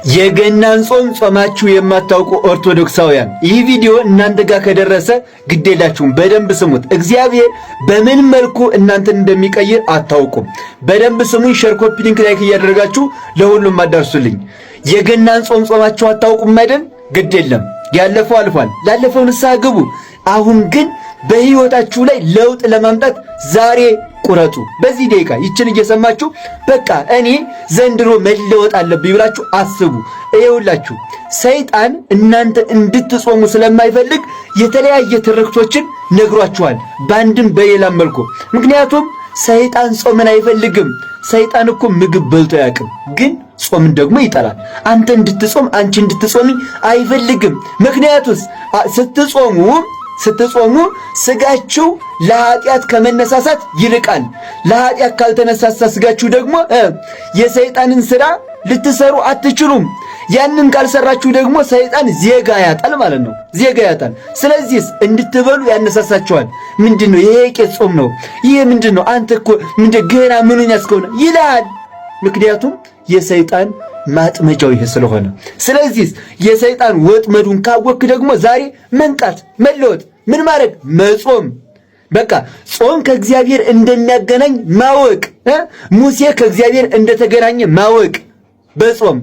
የገናን ጾም ጾማችሁ የማታውቁ ኦርቶዶክሳውያን ይህ ቪዲዮ እናንተ ጋር ከደረሰ ግዴላችሁም በደንብ ስሙት። እግዚአብሔር በምን መልኩ እናንተን እንደሚቀይር አታውቁም። በደንብ ስሙኝ። ሼር፣ ኮፒ ሊንክ፣ ላይክ እያደረጋችሁ ለሁሉም አዳርሱልኝ። የገናን ጾም ጾማችሁ አታውቁም አይደል? ግድ የለም ያለፈው አልፏል። ላለፈው ንስሐ ግቡ። አሁን ግን በህይወታችሁ ላይ ለውጥ ለማምጣት ዛሬ ቁረጡ። በዚህ ደቂቃ ይችን እየሰማችሁ በቃ እኔ ዘንድሮ መለወጥ አለብኝ ብላችሁ አስቡ። ይኸውላችሁ ሰይጣን እናንተ እንድትጾሙ ስለማይፈልግ የተለያየ ትርክቶችን ነግሯችኋል፣ በአንድም በሌላም መልኩ። ምክንያቱም ሰይጣን ጾምን አይፈልግም። ሰይጣን እኮ ምግብ በልቶ አያውቅም፣ ግን ጾምን ደግሞ ይጠላል። አንተ እንድትጾም አንቺ እንድትጾሚ አይፈልግም። ምክንያቱስ ስትጾሙ ስጋችሁ ለኃጢአት ከመነሳሳት ይርቃል። ለኃጢአት ካልተነሳሳ ስጋችሁ ደግሞ የሰይጣንን ሥራ ልትሰሩ አትችሉም። ያንን ካልሰራችሁ ደግሞ ሰይጣን ዜጋ ያጣል ማለት ነው። ዜጋ ያጣል። ስለዚህ እንድትበሉ ያነሳሳችኋል። ምንድነው ይሄ? የቄስ ጾም ነው ይሄ። ምንድነው አንተ እኮ ገና ምኑን ያስከውና ይላል። ምክንያቱም የሰይጣን ማጥመጃው ይሄ ስለሆነ። ስለዚህ የሰይጣን ወጥመዱን ካወክ ደግሞ ዛሬ መንቃት፣ መለወጥ፣ ምን ማድረግ? መጾም። በቃ ጾም ከእግዚአብሔር እንደሚያገናኝ ማወቅ፣ ሙሴ ከእግዚአብሔር እንደተገናኘ ማወቅ፣ በጾም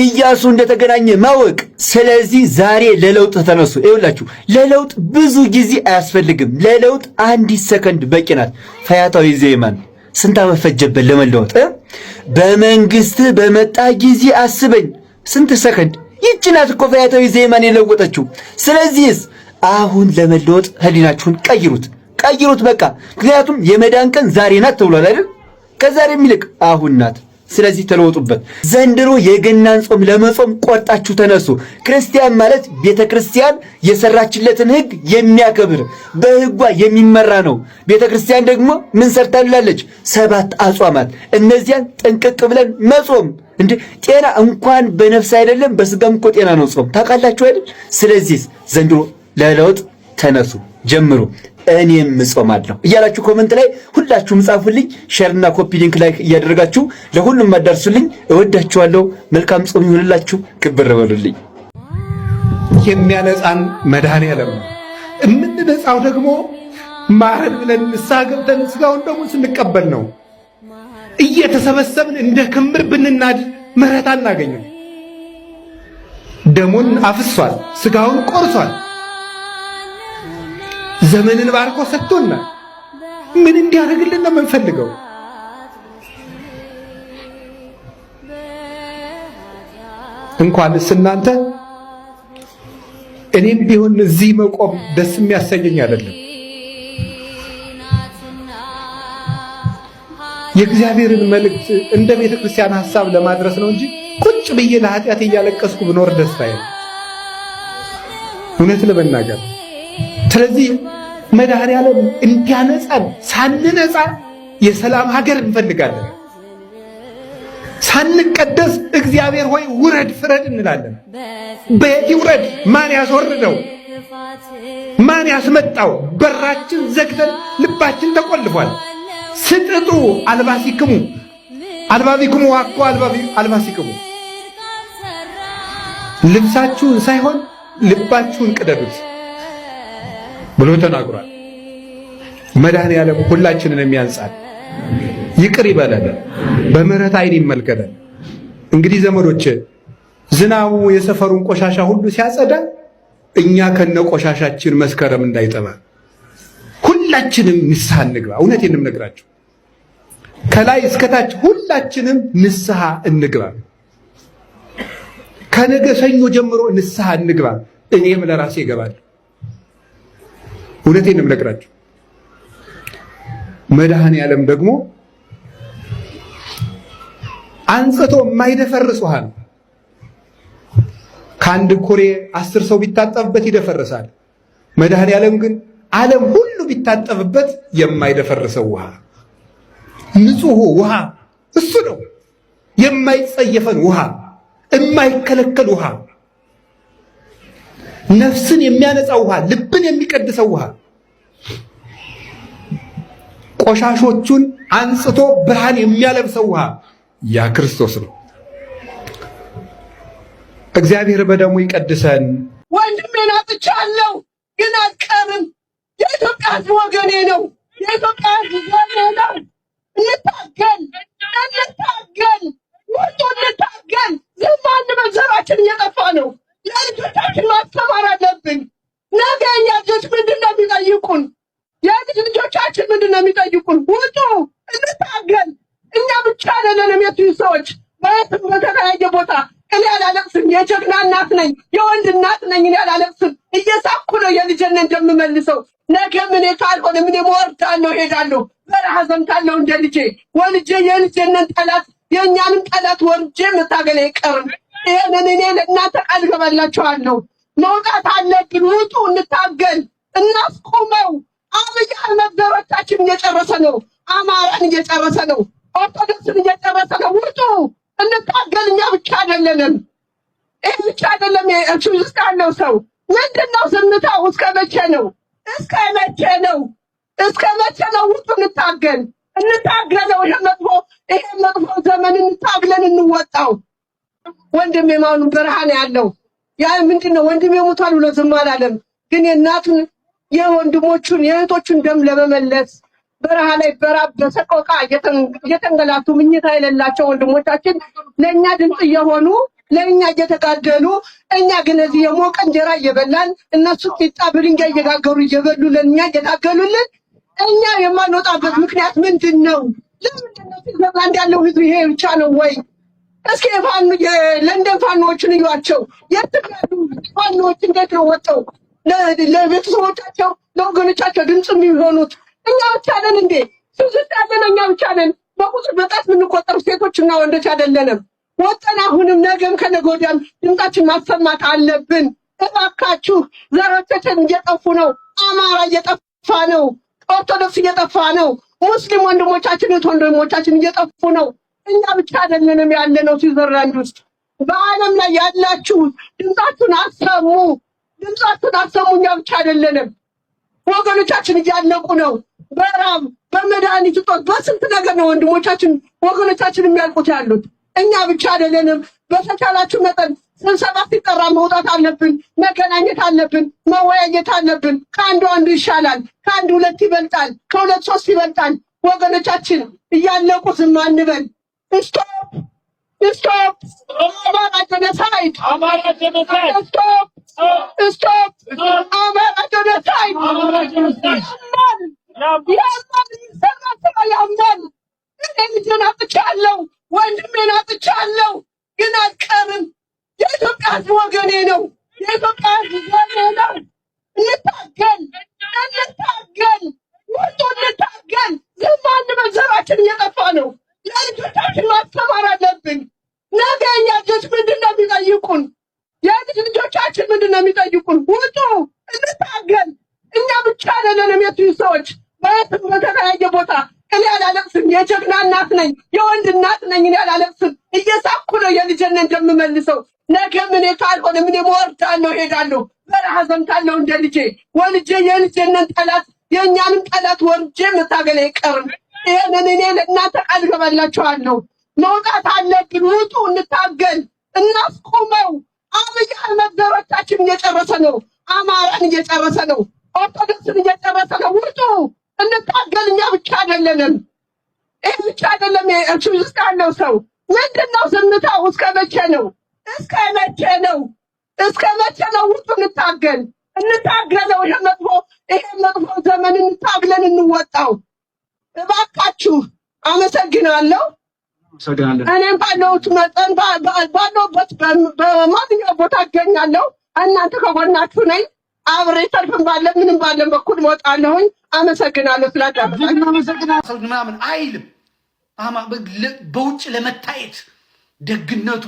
ኢያሱ እንደተገናኘ ማወቅ። ስለዚህ ዛሬ ለለውጥ ተነሱ። ይኸውላችሁ ለለውጥ ብዙ ጊዜ አያስፈልግም። ለለውጥ አንዲት ሰከንድ በቂ ናት። ፈያታዊ ዘየማን ስንት ዓመት ፈጀበት ለመለወጥ? በመንግስት በመጣ ጊዜ አስበኝ። ስንት ሰከንድ? ይህች ናት እኮ ፈያታዊ ዘየማን የለወጠችው። ስለዚህስ አሁን ለመለወጥ ህሊናችሁን ቀይሩት በቃ። ምክንያቱም የመዳን ቀን ዛሬ ናት ተብሏል አይደል? ከዛሬ የሚልቅ አሁን ናት። ስለዚህ ተለወጡበት። ዘንድሮ የገናን ጾም ለመጾም ቆርጣችሁ ተነሱ። ክርስቲያን ማለት ቤተ ክርስቲያን የሰራችለትን ህግ የሚያከብር በህጓ የሚመራ ነው። ቤተ ክርስቲያን ደግሞ ምን ሰርታላለች? 7 አጽዋማት። እነዚያን ጥንቅቅ ብለን መጾም። እንደ ጤና እንኳን በነፍስ አይደለም በስጋም እኮ ጤና ነው ጾም። ታውቃላችሁ አይደል? ስለዚህ ዘንድሮ ለለውጥ ተነሱ፣ ጀምሩ። እኔም እጾማለሁ እያላችሁ ኮሜንት ላይ ሁላችሁም ጻፉልኝ። ሼርና ኮፒ ሊንክ ላይክ እያደረጋችሁ ለሁሉም አዳርሱልኝ። እወዳችኋለሁ። መልካም ጾም ይሁንላችሁ። ክብር በሉልኝ። የሚያነጻን መድኃኔዓለም ነው። የምንነጻው ደግሞ ማረን ብለን ንስሐ ገብተን ስጋውን ደግሞ ስንቀበል ነው። እየተሰበሰብን እንደ ክምር ብንናድ ምሕረት አናገኝም። ደሙን አፍሷል፣ ስጋውን ቆርሷል፣ ዘመንን ባርኮ ሰጥቶናል። ምን እንዲያደርግልን ነው የምንፈልገው? እንኳንስ እናንተ እኔም ቢሆን እዚህ መቆም ደስ የሚያሰኘኝ አይደለም። የእግዚአብሔርን መልእክት እንደ ቤተ ክርስቲያን ሐሳብ ለማድረስ ነው እንጂ ቁጭ ብዬ ለኃጢአት እያለቀስኩ ብኖር ደስታዬ ነው፣ እውነት ለመናገር። ስለዚህ መድኃኔዓለም እንዲያነጻን ሳንነጻ የሰላም ሀገር እንፈልጋለን። ሳንቀደስ እግዚአብሔር ሆይ ውረድ ፍረድ እንላለን። በየት ይውረድ? ማን ያስወርደው? ማን ያስመጣው? በራችን ዘግተን ልባችን ተቆልፏል። ስጥጡ አልባሲክሙ አልባቢክሙ ዋኮ አልባሲክሙ። ልብሳችሁን ሳይሆን ልባችሁን ቅደዱት ብሎ ተናግሯል። መድኃኔዓለም ሁላችንን የሚያንጻን ይቅር ይበለን፣ በምህረት ዓይን ይመልከተን። እንግዲህ ዘመዶች ዝናቡ የሰፈሩን ቆሻሻ ሁሉ ሲያጸዳ እኛ ከነ ቆሻሻችን መስከረም እንዳይጠባ ሁላችንም ንስሐ እንግባ። እውነቴን ነው የምነግራችሁ፣ ከላይ እስከታች ሁላችንም ንስሐ እንግባ። ከነገ ሰኞ ጀምሮ ንስሐ እንግባ። እኔም ለራሴ እገባለሁ። እውነቴን ነው የምነግራችሁ። መድኃኔዓለም ደግሞ አንጽቶ የማይደፈርስ ውሃ ነው። ከአንድ ኩሬ 10 ሰው ቢታጠብበት ይደፈርሳል። መድኃኔዓለም ግን ዓለም ሁሉ ቢታጠብበት የማይደፈርሰው ውሃ፣ ንጹሕ ውሃ እሱ ነው። የማይጸየፈን ውሃ፣ የማይከለከል ውሃ፣ ነፍስን የሚያነጻው ውሃ፣ ልብን የሚቀድሰው ውሃ፣ ቆሻሾቹን አንጽቶ ብርሃን የሚያለብሰው ውሃ ያ ክርስቶስ ነው። እግዚአብሔር በደሙ ይቀድሰን። ወንድሜን አጥቻለሁ ግን አልቀርም። የኢትዮጵያ ሕዝብ ወገኔ ነው። የኢትዮጵያ ሕዝብ ወገኔ ነው። እንታገል፣ እንታገል፣ ወጡ እንታገል። ዝም አንበል። ዘራችን እየጠፋ ነው። ለልጆቻችን ማስተማር አለብን። ነገ የእኛ ልጆች ምንድን ነው የሚጠይቁን? የልጅ ልጆቻችን ምንድን ነው የሚጠይቁን? ውጡ፣ እንታገል። እኛ ብቻ አይደለንም የትዩ ሰዎች በየትም በተለያየ ቦታ። እኔ አላለቅስም። የጀግና እናት ነኝ፣ የወንድ እናት ነኝ። እኔ አላለቅስም። እየሳኩ ነው የልጄን እንደምመልሰው። ነገ ምን ካልሆነ ምን እወርዳለሁ፣ ሄዳለሁ፣ በረሃ ዘምታለሁ እንደ ልጄ ወልጄ የልጄንን ጠላት የእኛንም ጠላት ወርጄ መታገል አይቀርም። ይሄንን እኔ ለእናንተ ቃል ገባላችኋለሁ። መውጣት አለብን። ውጡ፣ እንታገል፣ እናስቆመው። አብይ አህመድ ዘሮቻችን እየጨረሰ ነው። አማራን እየጨረሰ ነው። ኦርቶዶክስን እየጨረሰ ነው። ውጡ፣ እንታገል። እኛ ብቻ አይደለንም። ይህ ብቻ አይደለም። እሱ ውስጥ ያለው ሰው ምንድነው? ዝምታው እስከ መቼ ነው? እስከ መቼ ነው? እስከ መቼ ነው? ውጡ፣ እንታገል፣ እንታገለው። ይሄ መጥፎ ዘመን እንታግለን እንወጣው። ወንድሜ ማኑ ብርሃን ያለው ያ ምንድነው? ወንድሜ ሞቷል ብሎ ዝም አላለም። ግን የእናቱን የወንድሞቹን የእህቶቹን ደም ለመመለስ በረሃ ላይ በራብ በሰቆቃ እየተንገላቱ ምኝታ የሌላቸው ወንድሞቻችን ለእኛ ድምፅ እየሆኑ ለእኛ እየተጋደሉ፣ እኛ ግን እዚህ የሞቀ እንጀራ እየበላን እነሱ ቂጣ በድንጋይ እየጋገሩ እየበሉ ለእኛ እየታገሉልን እኛ የማንወጣበት ምክንያት ምንድን ነው? ለምንድን ነው? ፊንላንድ ያለው ህዝብ ይሄ ብቻ ነው ወይ? እስኪ የለንደን ፋኖዎችን እዩዋቸው። የትግራይ ፋኖዎች እንዴት ነው ወጥተው ለቤተሰቦቻቸው ለወገኖቻቸው ድምፅ የሚሆኑት? እኛ ብቻ ነን እንዴ? ስንት ያለን እኛ ብቻ ነን? በቁጥር በጣት የምንቆጠሩ ሴቶችና ወንዶች አይደለንም? ወጠን አሁንም ነገም ከነገ ወዲያም ድምፃችን ማሰማት አለብን። እባካችሁ ዘሮቻችን እየጠፉ ነው። አማራ እየጠፋ ነው። ኦርቶዶክስ እየጠፋ ነው። ሙስሊም ወንድሞቻችን ወንድሞቻችን እየጠፉ ነው። እኛ ብቻ አይደለንም ያለነው ስዊዘርላንድ ውስጥ። በዓለም ላይ ያላችሁ ድምፃችሁን አሰሙ፣ ድምፃችሁን አሰሙ። እኛ ብቻ አይደለንም። ወገኖቻችን እያለቁ ነው። በራብ በመድኃኒት እጦት በስንት ነገር ነው ወንድሞቻችን ወገኖቻችን የሚያልቁት ያሉት። እኛ ብቻ አይደለንም። በተቻላችሁ መጠን ስብሰባ ሲጠራ መውጣት አለብን፣ መገናኘት አለብን፣ መወያየት አለብን። ከአንዱ አንዱ ይሻላል፣ ከአንዱ ሁለት ይበልጣል፣ ከሁለት ሶስት ይበልጣል። ወገኖቻችን እያለቁ ዝም አንበል። ስቶፕ ስቶፕ! አማራ ጀኖሳይድ! አማራ ጀኖሳይድ! ስቶፕ ስቶፕ! አማራ ጀኖሳይድ! ያማል። እኔ ልጄን አጥቻለሁ፣ ወንድሜን አጥቻለሁ፣ ግን አልቀርም። የኢትዮጵያ ሕዝብ ወገኔ ነው። የኢትዮጵያ ሕዝብ ወገኔ ነው። እንታገል፣ እንታገል፣ ወጡ እንታገል። ዝም አንበል። ዘራችን እየጠፋ ነው። ለልጆቻችን ማስተማር አለብን። ነገ የእኛ ልጆች ምንድን ነው የሚጠይቁን? የልጅ ልጆቻችን ምንድን ነው የሚጠይቁን? ውጡ፣ እንታገል። እኛ ብቻ አይደለንም የትዩ ሰዎች በየትም በተለያየ ቦታ። እኔ አላለቅስም። የጀግና እናት ነኝ፣ የወንድ እናት ነኝ። እኔ አላለቅስም። እየሳኩ ነው የልጄን እንደምመልሰው። ነገ ምን ካልሆነ ምን እወርዳለሁ፣ ሄዳለሁ፣ በረሃ ዘምታለሁ እንደ ልጄ ወልጄ የልጄንን ጠላት የእኛንም ጠላት ወርጄ መታገል አይቀርም። ይሄንን እኔ ለእናንተ ቃል ገባላችኋለሁ። መውጣት አለብን። ውጡ፣ እንታገል፣ እናስቆመው። አብይ አህመድ ዘሮቻችን እየጨረሰ ነው። አማራን እየጨረሰ ነው። ኦርቶዶክስን እየጨረሰ ነው። ውጡ፣ እንታገል። እኛ ብቻ አይደለንም። ይህ ብቻ አይደለም። እሱ ውስጥ ያለው ሰው ምንድነው? ዝምታው እስከ መቼ ነው? እስከ መቼ ነው? እስከ መቼ ነው? ውጡ፣ እንታገል፣ እንታገለው። ይሄ መጥፎ ዘመን እንታግለን እንወጣው። እባካችሁ አመሰግናለሁ። እኔም ባለሁት መጠን ባለሁበት በማንኛው ቦታ እገኛለሁ። እናንተ ከጎናችሁ ነኝ። አብሬ ሰልፍም ባለ ምንም ባለ በኩል እወጣለሁኝ። አመሰግናለሁ ስላዳመጣችሁ። ምናምን አይልም። በውጭ ለመታየት ደግነቱ፣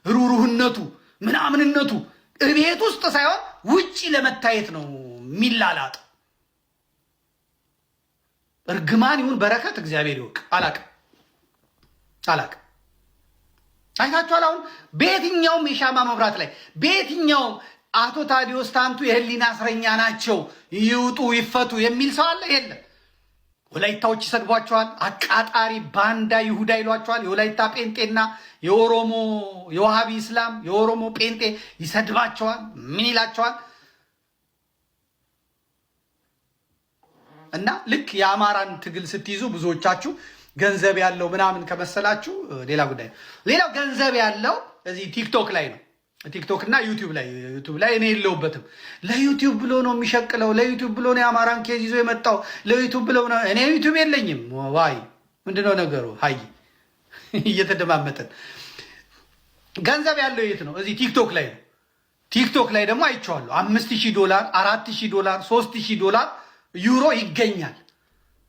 ሩሩህነቱ፣ ምናምንነቱ እቤት ውስጥ ሳይሆን ውጭ ለመታየት ነው የሚላላጥ። እርግማን ይሁን በረከት እግዚአብሔር ይወቅ። አላቅም። አይታችኋል። አሁን በየትኛውም የሻማ መብራት ላይ በየትኛውም አቶ ታዲዮስ ታንቱ የህሊና እስረኛ ናቸው ይውጡ ይፈቱ የሚል ሰው አለ? የለም። ወላይታዎች ይሰድቧቸዋል። አቃጣሪ ባንዳ ይሁዳ ይሏቸዋል። የወላይታ ጴንጤና የኦሮሞ የዋሃቢ እስላም የኦሮሞ ጴንጤ ይሰድባቸዋል። ምን ይላቸዋል? እና ልክ የአማራን ትግል ስትይዙ ብዙዎቻችሁ ገንዘብ ያለው ምናምን ከመሰላችሁ ሌላ ጉዳይ ነው። ሌላው ገንዘብ ያለው እዚህ ቲክቶክ ላይ ነው። ቲክቶክ እና ዩቲዩብ ላይ እኔ የለውበትም። ለዩቲዩብ ብሎ ነው የሚሸቅለው። ለዩቲዩብ ብሎ ነው የአማራን ኬዝ ይዞ የመጣው። ለዩቲዩብ ብሎ ነው። እኔ ዩቲዩብ የለኝም። ዋይ ምንድነው ነገሩ? ሀይ እየተደማመጠን ገንዘብ ያለው የት ነው? እዚህ ቲክቶክ ላይ ነው። ቲክቶክ ላይ ደግሞ አይቼዋለሁ። $5000 $4000 $3000 ዩሮ ይገኛል።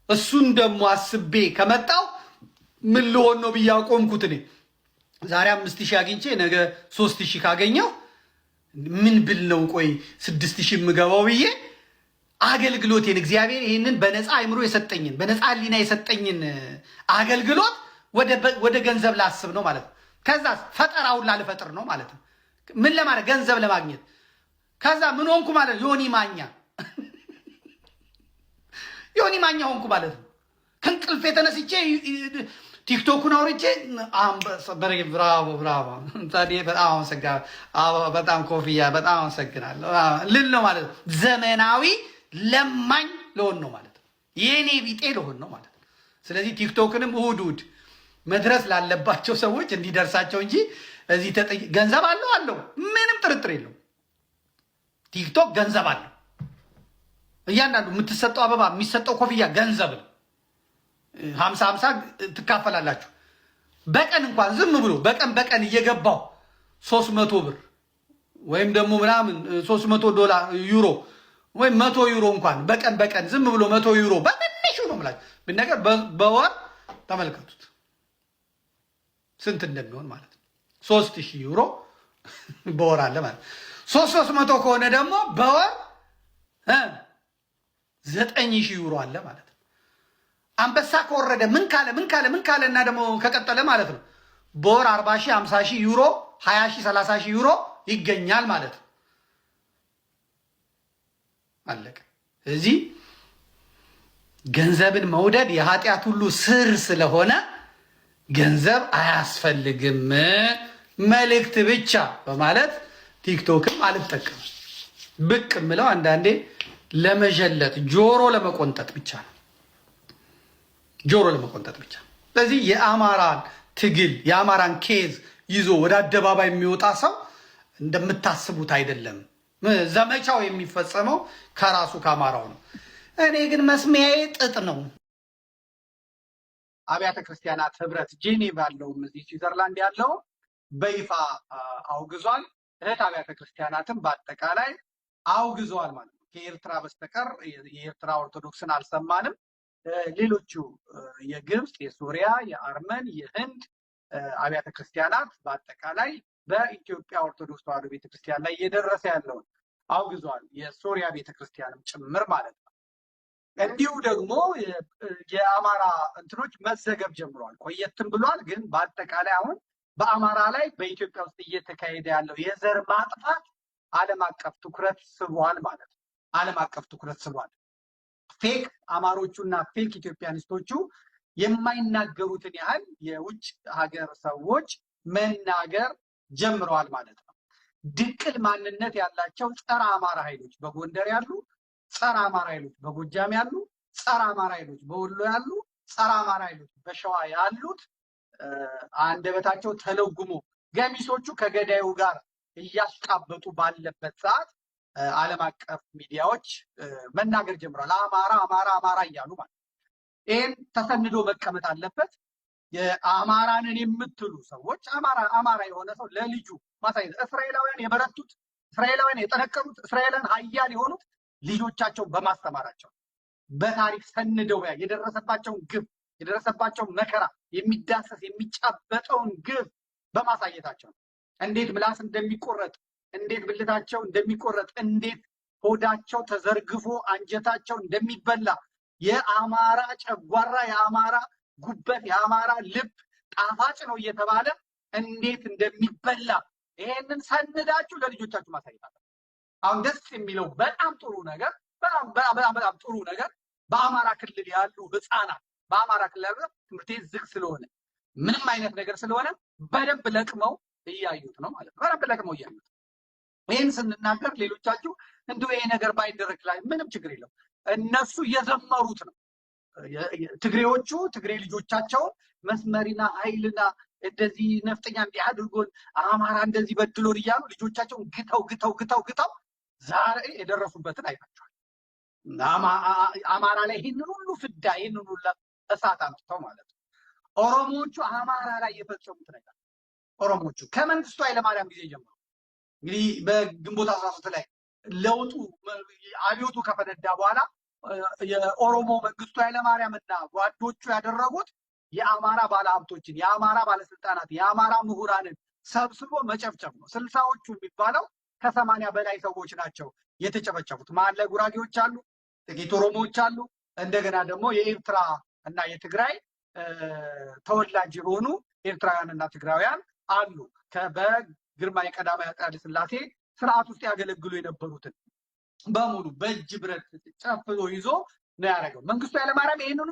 እሱን ደግሞ አስቤ ከመጣው ምን ልሆን ነው ብዬ አቆምኩት። እኔ ዛሬ 5000 አግኝቼ ነገ 3000 ካገኘው ምን ብል ነው? ቆይ 6000 የምገባው ብዬ አገልግሎቴን እግዚአብሔር ይህንን በነፃ አይምሮ የሰጠኝን በነፃ ሕሊና የሰጠኝን አገልግሎት ወደ ገንዘብ ላስብ ነው ማለት ነው። ከዛ ፈጠራውን ላልፈጥር ነው ማለት ነው። ምን ለማለት ገንዘብ ለማግኘት። ከዛ ምን ሆንኩ ማለት ነው? ዮኒ ማኛ ሆንኩ ማለት ነው። ከእንቅልፍ የተነስቼ ቲክቶኩን አውርቼ ብራቮ በጣም ኮፍያ በጣም አመሰግናለሁ ልል ነው ማለት ነው። ዘመናዊ ለማኝ ልሆን ነው ማለት ነው። የኔ ቢጤ ልሆን ነው ማለት ነው። ስለዚህ ቲክቶክንም እሑድ መድረስ ላለባቸው ሰዎች እንዲደርሳቸው እንጂ እዚህ ገንዘብ አለው ምንም ጥርጥር የለው። ቲክቶክ ገንዘብ አለው። እያንዳንዱ የምትሰጠው አበባ የሚሰጠው ኮፍያ ገንዘብ ነው። 50 ትካፈላላችሁ። በቀን እንኳን ዝም ብሎ በቀን እየገባው 300 ብር ወይም ደግሞ ምናምን $300 ዩሮ ወይም 100 ዩሮ እንኳን በቀን ዝም ብሎ 100 ዩሮ በትንሹ ነው የምላችሁ ብነገር በወር ተመልከቱት ስንት እንደሚሆን ማለት ነው። 3000 ዩሮ በወር አለ ማለት 300 ከሆነ ደግሞ በወር 9000 ዩሮ አለ ማለት ነው። አንበሳ ከወረደ ምን ካለ እና ደግሞ ከቀጠለ ማለት ነው በወር 40,000 50,000 ዩሮ 20,000 30,000 ዩሮ ይገኛል ማለት ነው። አለቀ። እዚህ ገንዘብን መውደድ የኃጢአት ሁሉ ስር ስለሆነ ገንዘብ አያስፈልግም መልእክት ብቻ በማለት ቲክቶክም አልጠቀምም። ብቅ ምለው አንዳንዴ ለመጀለት ጆሮ ለመቆንጠጥ ብቻ ነው። ስለዚህ የአማራን ትግል የአማራን ኬዝ ይዞ ወደ አደባባይ የሚወጣ ሰው እንደምታስቡት አይደለም። ዘመቻው የሚፈጸመው ከራሱ ከአማራው ነው። እኔ ግን መስሚያዬ ጥጥ ነው። አብያተ ክርስቲያናት ህብረት ጄኔቫ ያለው እዚህ ስዊዘርላንድ ያለው በይፋ አውግዟል። እህት አብያተ ክርስቲያናትም በአጠቃላይ አውግዘዋል ማለት ነው። ከኤርትራ በስተቀር የኤርትራ ኦርቶዶክስን አልሰማንም። ሌሎቹ የግብፅ፣ የሶሪያ፣ የአርመን፣ የህንድ አብያተ ክርስቲያናት በአጠቃላይ በኢትዮጵያ ኦርቶዶክስ ተዋሕዶ ቤተክርስቲያን ላይ እየደረሰ ያለውን አውግዟል። የሶሪያ ቤተክርስቲያንም ጭምር ማለት ነው። እንዲሁ ደግሞ የአማራ እንትኖች መዘገብ ጀምረዋል። ቆየትም ብሏል። ግን በአጠቃላይ አሁን በአማራ ላይ በኢትዮጵያ ውስጥ እየተካሄደ ያለው የዘር ማጥፋት ዓለም አቀፍ ትኩረት ስቧል ማለት ነው። ዓለም አቀፍ ትኩረት ስቧል። ፌክ አማሮቹና ፌክ ኢትዮጵያኒስቶቹ የማይናገሩትን ያህል የውጭ ሀገር ሰዎች መናገር ጀምረዋል ማለት ነው። ድቅል ማንነት ያላቸው ጸረ አማራ ኃይሎች በጎንደር ያሉ፣ ጸረ አማራ ኃይሎች በጎጃም ያሉ፣ ጸረ አማራ ኃይሎች በወሎ ያሉ፣ ጸረ አማራ ኃይሎች በሸዋ ያሉት አንደበታቸው ተለጉሞ ገሚሶቹ ከገዳዩ ጋር እያሽቃበጡ ባለበት ሰዓት ዓለም አቀፍ ሚዲያዎች መናገር ጀምረዋል። አማራ እያሉ ማለት ይህን ተሰንዶ መቀመጥ አለበት። የአማራንን የምትሉ ሰዎች አማራ የሆነ ሰው ለልጁ ማሳየት። እስራኤላውያን የበረቱት፣ እስራኤላውያን የጠነከሩት፣ እስራኤላውያን ኃያል የሆኑት ልጆቻቸውን በማስተማራቸው በታሪክ ሰንደው የደረሰባቸውን ግፍ የደረሰባቸውን መከራ የሚዳሰስ የሚጫበጠውን ግፍ በማሳየታቸው እንዴት ምላስ እንደሚቆረጥ፣ እንዴት ብልታቸው እንደሚቆረጥ፣ እንዴት ሆዳቸው ተዘርግፎ አንጀታቸው እንደሚበላ፣ የአማራ ጨጓራ፣ የአማራ ጉበት፣ የአማራ ልብ ጣፋጭ ነው እየተባለ እንዴት እንደሚበላ ይሄንን ሰንዳችሁ ለልጆቻችሁ ማሳየት አለ። አሁን ደስ የሚለው በጣም ጥሩ ነገር በጣም ጥሩ ነገር በአማራ ክልል ያሉ ህፃናት በአማራ ክልል ያሉ ትምህርት ቤት ዝግ ስለሆነ ምንም አይነት ነገር ስለሆነ በደንብ ለቅመው እያዩት ነው ማለት ነው። በደንብ ለቅመው እያዩት። ይህን ስንናገር ሌሎቻችሁ እንደው ይሄ ነገር ባይደረግ ላይ ምንም ችግር የለው። እነሱ እየዘመሩት ነው። ትግሬዎቹ ትግሬ ልጆቻቸውን መስመሪና ኃይልና እንደዚህ ነፍጠኛ እንዲህ አድርጎን አማራ እንደዚህ በድሎን እያሉ ልጆቻቸውን ግተው ዛሬ የደረሱበትን አይታችኋል። አማራ ላይ ይህንን ሁሉ ፍዳ ይህንን ሁሉ እሳት አምጥተው ማለት ነው። ኦሮሞዎቹ አማራ ላይ የፈጸሙት ነገር ኦሮሞዎቹ ከመንግስቱ ኃይለማርያም ጊዜ ጀምሮ እንግዲህ በግንቦት 13 ላይ ለውጡ አብዮቱ ከፈነዳ በኋላ የኦሮሞ መንግስቱ ኃይለማርያም እና ጓዶቹ ያደረጉት የአማራ ባለሀብቶችን፣ የአማራ ባለስልጣናት፣ የአማራ ምሁራንን ሰብስቦ መጨፍጨፍ ነው። 60ዎቹ የሚባለው ከ80 በላይ ሰዎች ናቸው የተጨፈጨፉት። መሀል ላይ ጉራጌዎች አሉ፣ ጥቂት ኦሮሞዎች አሉ። እንደገና ደግሞ የኤርትራ እና የትግራይ ተወላጅ የሆኑ ኤርትራውያን እና ትግራውያን አሉ። በግርማዊ ቀዳማዊ ኃይለ ሥላሴ ስርዓት ውስጥ ያገለግሉ የነበሩትን በሙሉ በእጅ ብረት ጨፍኖ ይዞ ነው ያደረገው። መንግስቱ ኃይለማርያም ይህንን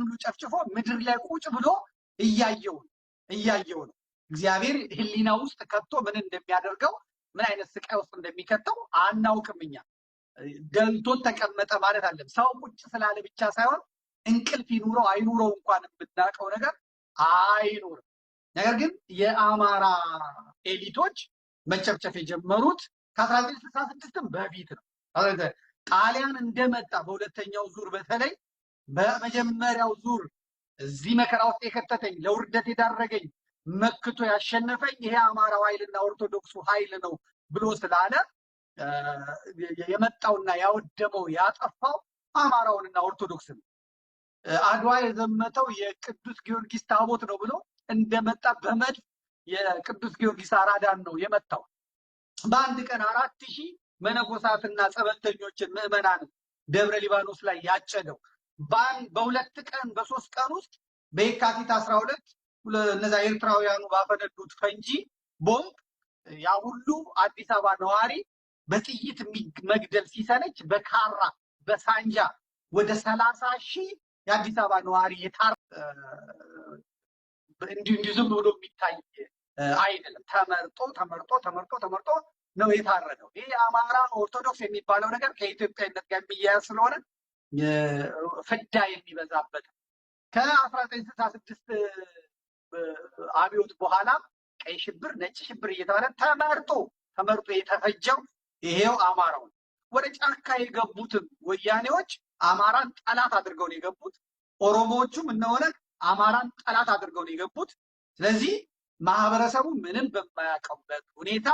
ሁሉ ጨፍጭፎ ምድር ላይ ቁጭ ብሎ እያየው ነው። እግዚአብሔር ሕሊና ውስጥ ከቶ ምን እንደሚያደርገው ምን አይነት ስቃይ ውስጥ እንደሚከተው አናውቅም። እኛ ደልቶን ተቀመጠ ማለት አለም። ሰው ቁጭ ስላለ ብቻ ሳይሆን እንቅልፍ ይኑረው አይኑረው እንኳን የምናውቀው ነገር አይኖርም። ነገር ግን የአማራ ኤሊቶች መጨፍጨፍ የጀመሩት ከ1966 በፊት ነው። ጣሊያን እንደመጣ በሁለተኛው ዙር በተለይ በመጀመሪያው ዙር እዚህ መከራ ውስጥ የከተተኝ ለውርደት የዳረገኝ መክቶ ያሸነፈኝ ይሄ አማራው ኃይልና ኦርቶዶክሱ ኃይል ነው ብሎ ስላለ የመጣውና ያወደመው ያጠፋው አማራውንና ኦርቶዶክስን አድዋ የዘመተው የቅዱስ ጊዮርጊስ ታቦት ነው ብሎ እንደመጣ በመድፍ የቅዱስ ጊዮርጊስ አራዳን ነው የመታው። በአንድ ቀን 4000 መነኮሳትና ጸበልተኞችን ምዕመናን ደብረ ሊባኖስ ላይ ያጨደው በሁለት ቀን በሶስት ቀን ውስጥ በየካቲት 12 እነዛ ኤርትራውያኑ ባፈነዱት ፈንጂ ቦምብ ያ ሁሉ አዲስ አበባ ነዋሪ በጥይት መግደል ሲሰለች በካራ በሳንጃ ወደ 30,000 የአዲስ አበባ ነዋሪ እንዲሁ ዝም ብሎ የሚታይ አይደለም። ተመርጦ ነው የታረደው። ይህ የአማራ ኦርቶዶክስ የሚባለው ነገር ከኢትዮጵያዊነት ጋር የሚያያዝ ስለሆነ ፍዳ የሚበዛበት ከ1966 አብዮት በኋላ ቀይ ሽብር፣ ነጭ ሽብር እየተባለ ተመርጦ የተፈጀው ይሄው አማራው ነው። ወደ ጫካ የገቡትም ወያኔዎች አማራን ጠላት አድርገው ነው የገቡት። ኦሮሞዎቹም እነሆነ አማራን ጠላት አድርገው ነው የገቡት። ስለዚህ ማህበረሰቡ ምንም በማያውቀውበት ሁኔታ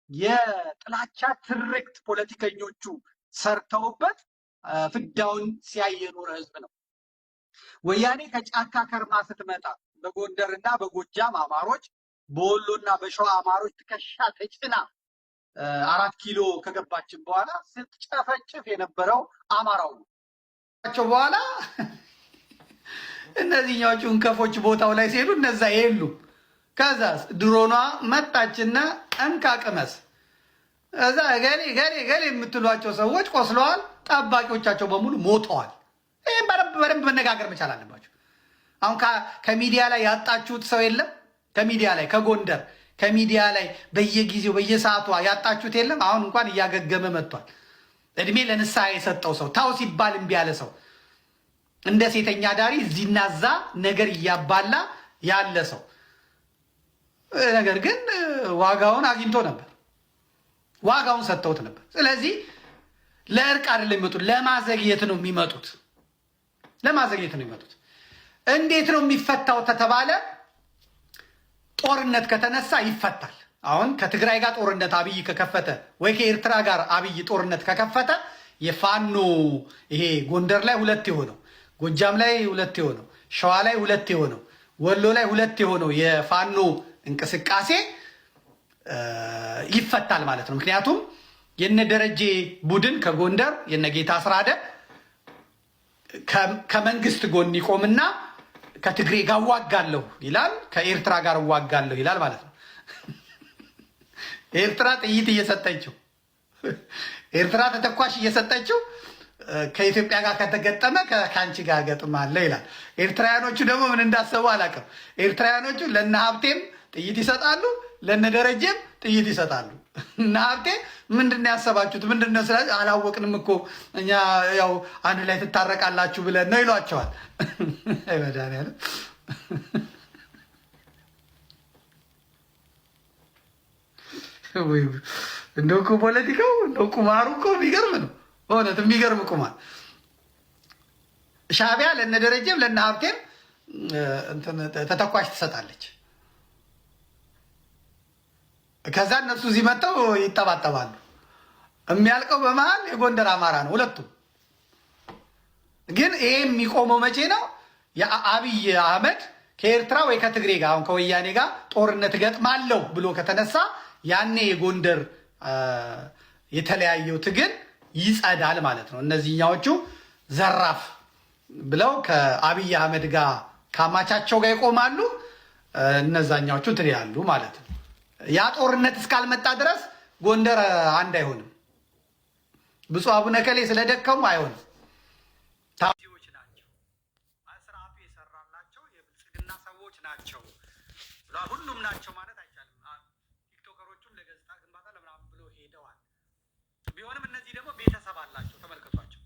የጥላቻ ትርክት ፖለቲከኞቹ ሰርተውበት ፍዳውን ሲያይ የኖረ ህዝብ ነው። ወያኔ ከጫካ ከርማ ስትመጣ በጎንደርና በጎጃም አማሮች፣ በወሎና በሸዋ አማሮች ትከሻ ተጭና 4 ኪሎ ከገባችን በኋላ ስትጨፈጭፍ የነበረው አማራው ነው። በኋላ እነዚህኛዎቹ እንከፎች ቦታው ላይ ሲሄዱ እነዛ የሉም። ከዛ ድሮኗ መጣችና እንካቅመስ እዛ ገሌ የምትሏቸው ሰዎች ቆስለዋል፣ ጠባቂዎቻቸው በሙሉ ሞተዋል። ይህም በደንብ መነጋገር መቻል አለባቸው። አሁን ከሚዲያ ላይ ያጣችሁት ሰው የለም? ከሚዲያ ላይ ከጎንደር ከሚዲያ ላይ በየጊዜው በየሰዓቷ ያጣችሁት የለም? አሁን እንኳን እያገገመ መጥቷል። እድሜ ለንስሐ የሰጠው ሰው ታው ሲባል እምቢ ያለ ሰው እንደ ሴተኛ ዳሪ እዚህና እዛ ነገር እያባላ ያለ ሰው ነገር ግን ዋጋውን አግኝቶ ነበር። ዋጋውን ሰጥተውት ነበር። ስለዚህ ለእርቅ አይደለም የሚመጡት፣ ለማዘግየት ነው የሚመጡት። እንዴት ነው የሚፈታው ተተባለ? ጦርነት ከተነሳ ይፈታል። አሁን ከትግራይ ጋር ጦርነት አብይ ከከፈተ ወይ ከኤርትራ ጋር አብይ ጦርነት ከከፈተ የፋኖ ይሄ ጎንደር ላይ 2 የሆነው፣ ጎጃም ላይ 2 የሆነው፣ ሸዋ ላይ 2 የሆነው፣ ወሎ ላይ 2 የሆነው የፋኖ እንቅስቃሴ ይፈታል ማለት ነው። ምክንያቱም የነደረጀ ቡድን ከጎንደር የነጌታ አስራደ ከመንግስት ጎን ይቆምና ከትግሬ ጋር ዋጋለሁ ይላል፣ ከኤርትራ ጋር ዋጋለሁ ይላል ማለት ነው። ኤርትራ ጥይት እየሰጠችው ኤርትራ ተተኳሽ እየሰጠችው ከኢትዮጵያ ጋር ከተገጠመ ከአንቺ ጋር ገጥማለሁ ይላል። ኤርትራውያኖቹ ደግሞ ምን እንዳሰቡ አላውቅም። ኤርትራውያኖቹ ለነ ሀብቴም ጥይት ይሰጣሉ፣ ለነ ደረጀም ጥይት ይሰጣሉ። እና ሀብቴ ምንድን ነው ያሰባችሁት? ምንድን ነው ስላ አላወቅንም እኮ እኛ ያው አንድ ላይ ትታረቃላችሁ ብለን ነው ይሏቸዋል። መድኃኒዓለም እንደው እኮ ፖለቲካው እንደው ቁማሩ እኮ የሚገርም ነው። በእውነት የሚገርም ቁማር። ሻዕቢያ ለነ ደረጀም ለነ ሀብቴም ተተኳሽ ትሰጣለች። ከዛ እነሱ እዚህ መጥተው ይጠባጠባሉ። የሚያልቀው በመሀል የጎንደር አማራ ነው ሁለቱም። ግን ይሄ የሚቆመው መቼ ነው? የአብይ አህመድ ከኤርትራ ወይ ከትግሬ ጋር አሁን ከወያኔ ጋር ጦርነት እገጥማለሁ ብሎ ከተነሳ ያኔ የጎንደር የተለያየው ትግል ይጸዳል ማለት ነው። እነዚህኛዎቹ ዘራፍ ብለው ከአብይ አህመድ ጋር ከአማቻቸው ጋር ይቆማሉ። እነዛኛዎቹ ትያሉ ማለት ነው። ያ ጦርነት እስካልመጣ ድረስ ጎንደር አንድ አይሆንም። ብፁዕ አቡነ ከሌ ስለደከሙ አይሆንም። ታዚዎች ናቸው፣ ስርዓቱ የሰራላቸው የብልጽግና ሰዎች ናቸው። ሁሉም ናቸው ማለት አይቻልም። ቲክቶከሮቹም ለገጽታ ግንባታ ለምናምን ብሎ ሄደዋል። ቢሆንም እነዚህ ደግሞ ቤተሰብ አላቸው። ተመልከቷቸው፣